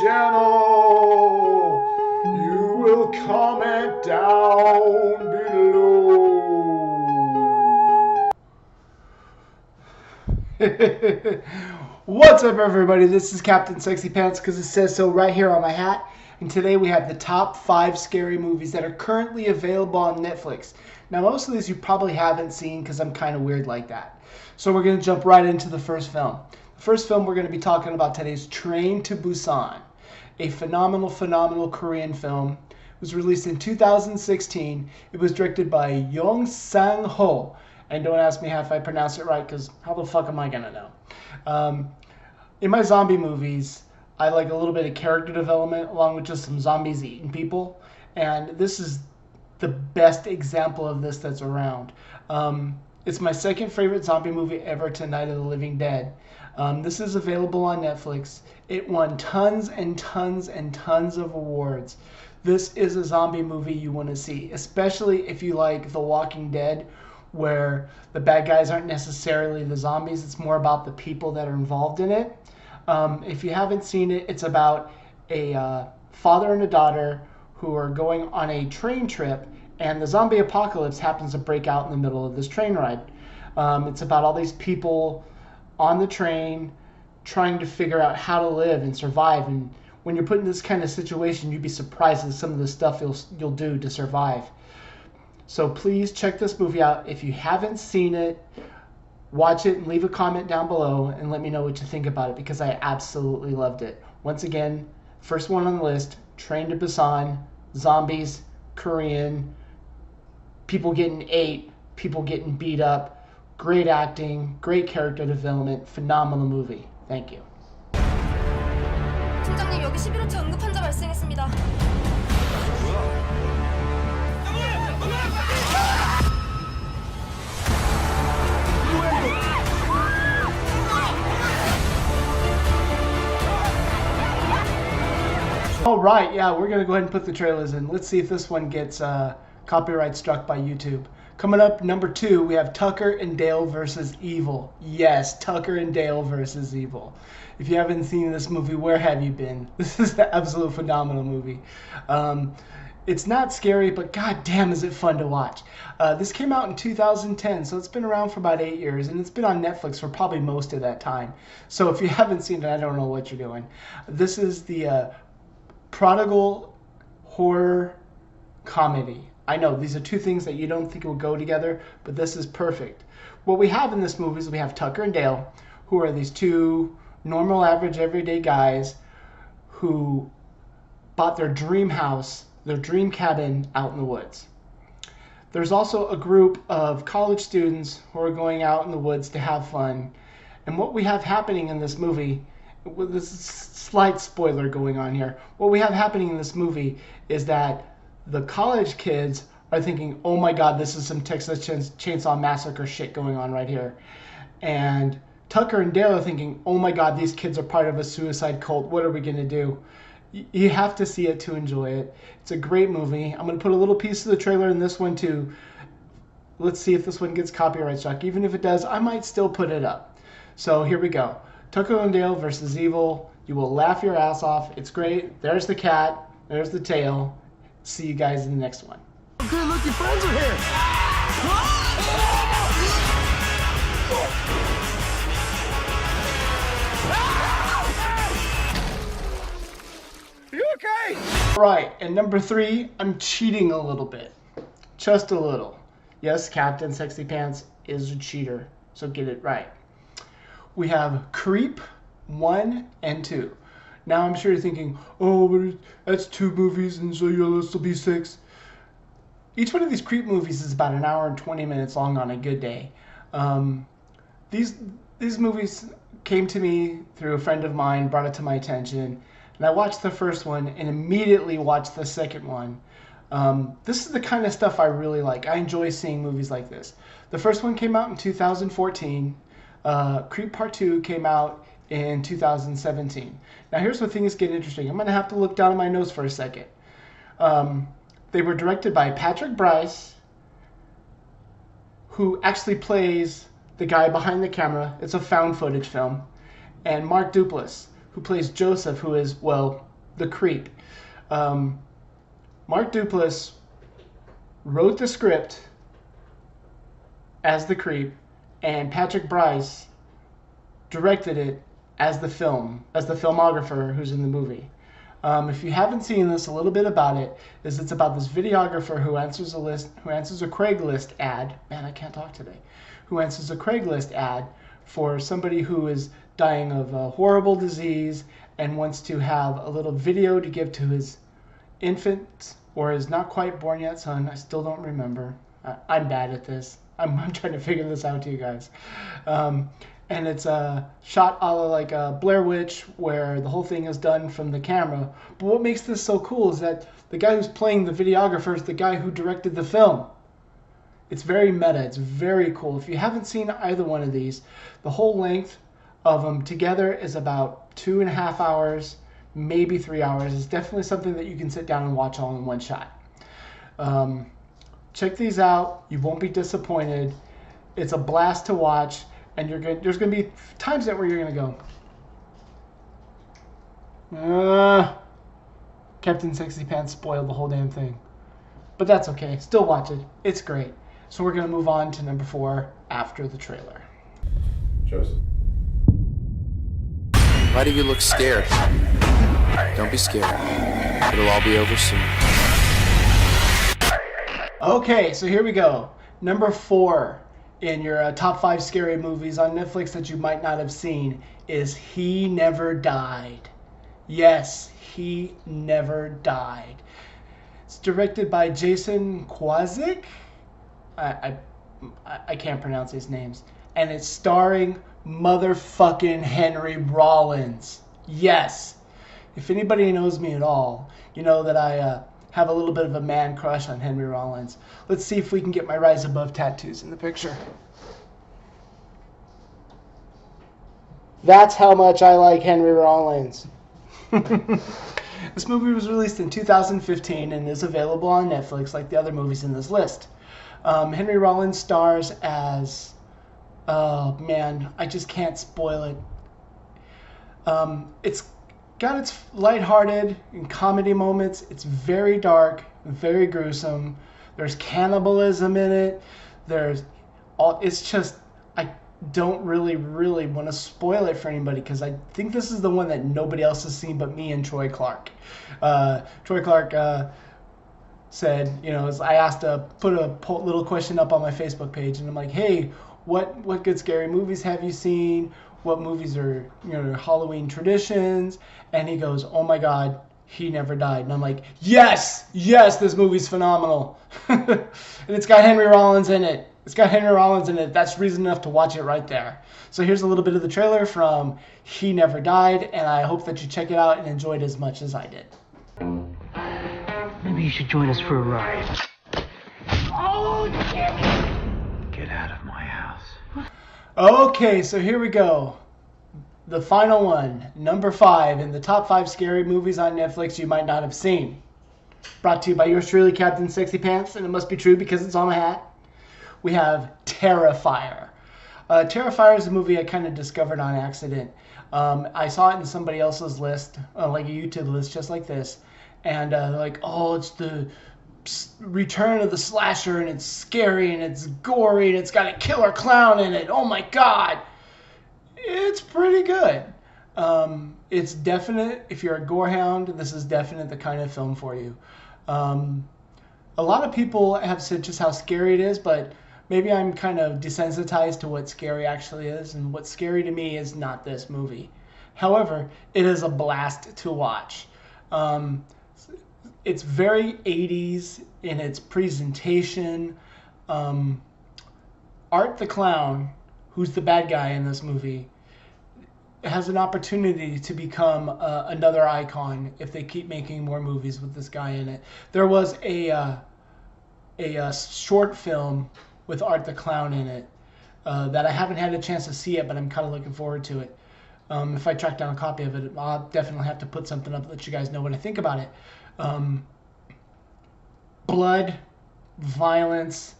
channel. You will comment down below. What's up, everybody? This is Captain Sexy Pants because it says so right here on my hat. And today we have the top 5 scary movies that are currently available on Netflix. Now, most of these you probably haven't seen because I'm kind of weird like that. So we're going to jump right into the first film. The first film we're going to be talking about today is Train to Busan, a phenomenal Korean film. It was released in 2016. It was directed by Yong Sang-ho. And don't ask me how if I pronounce it right, because how the fuck am I going to know? In my zombie movies, I like a little bit of character development along with just some zombies eating people. And this is the best example of this that's around. It's my second favorite zombie movie ever to Night of the Living Dead. This is available on Netflix. It won tons and tons and tons of awards. This is a zombie movie you want to see, especially if you like The Walking Dead, where the bad guys aren't necessarily the zombies. It's more about the people that are involved in it. If you haven't seen it, it's about a father and a daughter who are going on a train trip, and the zombie apocalypse happens to break out in the middle of this train ride. It's about all these people on the train trying to figure out how to live and survive. And when you're put in this kind of situation, you'd be surprised at some of the stuff you'll do to survive. So please check this movie out. If you haven't seen it, watch it and leave a comment down below and let me know what you think about it, because I absolutely loved it. Once again, first one on the list, Train to Busan, zombies, Korean, people getting ate, people getting beat up, great acting, great character development, phenomenal movie. Thank you. 팀장님, 여기 11호차 응급 환자 발생했습니다. All right, yeah, we're going to go ahead and put the trailers in. Let's see if this one gets copyright struck by YouTube. Coming up, number 2, we have Tucker and Dale versus Evil. Yes, Tucker and Dale versus Evil. If you haven't seen this movie, where have you been? This is the absolute phenomenal movie. It's not scary, but goddamn is it fun to watch. This came out in 2010, so it's been around for about 8 years, and it's been on Netflix for probably most of that time. So if you haven't seen it, I don't know what you're doing. This is the prodigal horror comedy. I know these are two things that you don't think will go together, but this is perfect. What we have in this movie is we have Tucker and Dale, who are these two normal, average, everyday guys who bought their dream house, their dream cabin out in the woods. There's also a group of college students who are going out in the woods to have fun. And what we have happening in this movie, with this slight spoiler going on here, what we have happening in this movie is that the college kids are thinking, oh my god, this is some Texas Chainsaw Massacre shit going on right here. And Tucker and Dale are thinking, oh my god, these kids are part of a suicide cult. What are we going to do? You have to see it to enjoy it. It's a great movie. I'm going to put a little piece of the trailer in this one too. Let's see if this one gets copyright struck. Even if it does, I might still put it up. So here we go. Tucker and Dale versus Evil. You will laugh your ass off. It's great. There's the cat. There's the tail. See you guys in the next one. Good looking friends are here. Are you okay? All right, and number 3, I'm cheating a little bit. Just a little. Yes, Captain Sexy Pants is a cheater, so get it right. We have Creep 1 and 2. Now I'm sure you're thinking, oh, but that's 2 movies, and so yeah, this will be 6. Each one of these Creep movies is about an hour and 20 minutes long on a good day. These movies came to me through a friend of mine, brought it to my attention, and I watched the first one and immediately watched the second one. This is the kind of stuff I really like. I enjoy seeing movies like this. The first one came out in 2014. Creep Part 2 came out in 2017. Now here's where things get interesting. I'm going to have to look down at my notes for a second. They were directed by Patrick Bryce, who actually plays the guy behind the camera. It's a found footage film. And Mark Duplass, who who plays Joseph, who is, well, the creep. Mark Duplass wrote the script as the creep, and Patrick Brice directed it as the filmographer who's in the movie. If you haven't seen this, a little bit about it is it's about this videographer who answers a Craigslist ad. Man, I can't talk today. Who answers a Craigslist ad for somebody who is dying of a horrible disease and wants to have a little video to give to his infant or his not quite born yet son. I still don't remember. I'm bad at this. I'm trying to figure this out to you guys. And it's shot a la like a Blair Witch, where the whole thing is done from the camera. But what makes this so cool is that the guy who's playing the videographer is the guy who directed the film. It's very meta. It's very cool. If you haven't seen either one of these, the whole length of them together is about 2.5 hours, maybe 3 hours. It's definitely something that you can sit down and watch all in one shot. Check these out. You won't be disappointed. It's a blast to watch, and there's going to be times that where you're going to go, Captain Sexy Pants spoiled the whole damn thing. But that's okay. Still watch it. It's great. So we're going to move on to number 4 after the trailer. Joseph. Why do you look scared? Don't be scared. It'll all be over soon. Okay, so here we go. Number 4 in your top 5 scary movies on Netflix that you might not have seen is He Never Died. Yes, He Never Died. It's directed by Jason Kwazik. I can't pronounce these names. And it's starring motherfucking Henry Rollins. Yes. If anybody knows me at all, you know that I have a little bit of a man crush on Henry Rollins. Let's see if we can get my Rise Above tattoos in the picture. That's how much I like Henry Rollins. This movie was released in 2015 and is available on Netflix like the other movies in this list. Henry Rollins stars as... Oh, man, I just can't spoil it. It's got its lighthearted and comedy moments. It's very dark, very gruesome. There's cannibalism in it. It's just, I don't really want to spoil it for anybody because I think this is the one that nobody else has seen but me and Troy Clark. Troy Clark said, I asked to put a little question up on my Facebook page, and I'm like, hey, what good scary movies have you seen? What movies are, Halloween traditions? And he goes, oh my God, He Never Died. And I'm like, yes, this movie's phenomenal. And it's got Henry Rollins in it. That's reason enough to watch it right there. So here's a little bit of the trailer from He Never Died, and I hope that you check it out and enjoy it as much as I did. Maybe you should join us for a ride. Oh, get out of my house. Okay, so here we go. The final one, number 5 in the top 5 scary movies on Netflix you might not have seen. Brought to you by yours truly, Captain Sexy Pants, and it must be true because it's on my hat. We have Terrifier. Terrifier is a movie I kind of discovered on accident. I saw it in somebody else's list, like a YouTube list just like this. And they're like, oh, it's the return of the slasher, and it's scary, and it's gory, and it's got a killer clown in it. Oh my God. It's pretty good. It's definite. If you're a gorehound, this is definite the kind of film for you. A lot of people have said just how scary it is, but maybe I'm kind of desensitized to what scary actually is, and what's scary to me is not this movie. However, it is a blast to watch. It's very 80s in its presentation. Art the Clown, who's the bad guy in this movie, has an opportunity to become another icon if they keep making more movies with this guy in it. There was a short film with Art the Clown in it that I haven't had a chance to see yet, but I'm kind of looking forward to it. If I track down a copy of it, I'll definitely have to put something up to let you guys know what I think about it. Blood, violence,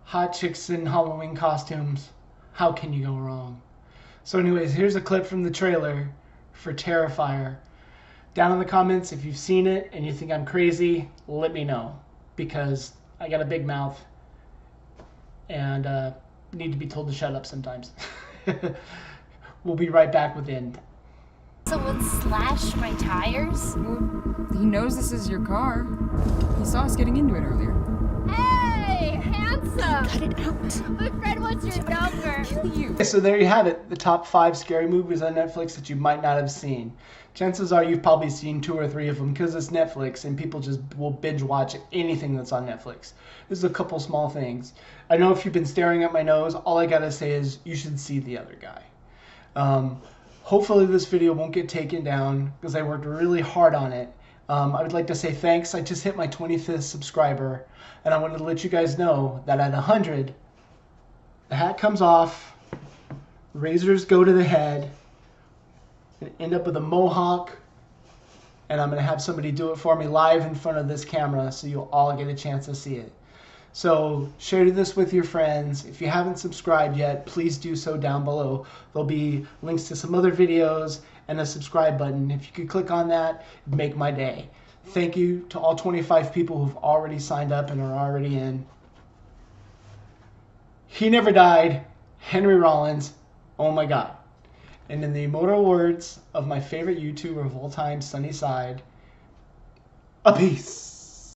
hot chicks in Halloween costumes. How can you go wrong? So anyways, here's a clip from the trailer for Terrifier. Down in the comments, if you've seen it and you think I'm crazy, let me know, because I got a big mouth and need to be told to shut up sometimes. We'll be right back with the end. Someone slashed my tires? Well, he knows this is your car. He saw us getting into it earlier. Hey, handsome! Cut it out. My friend wants your number. Kill you. Okay, so there you have it, the top 5 scary movies on Netflix that you might not have seen. Chances are you've probably seen 2 or 3 of them because it's Netflix and people just will binge watch anything that's on Netflix. There's a couple small things. I know if you've been staring at my nose, all I gotta say is you should see the other guy. Hopefully this video won't get taken down because I worked really hard on it. I would like to say thanks. I just hit my 25th subscriber, and I wanted to let you guys know that at 100, the hat comes off, razors go to the head, and end up with a mohawk, and I'm going to have somebody do it for me live in front of this camera so you'll all get a chance to see it. So share this with your friends. If you haven't subscribed yet, please do so down below. There'll be links to some other videos and a subscribe button. If you could click on that, it'd make my day. Thank you to all 25 people who've already signed up and are already in. He never died. Henry Rollins. Oh my God. And in the immortal words of my favorite YouTuber of all time, Sunnyside, a peace.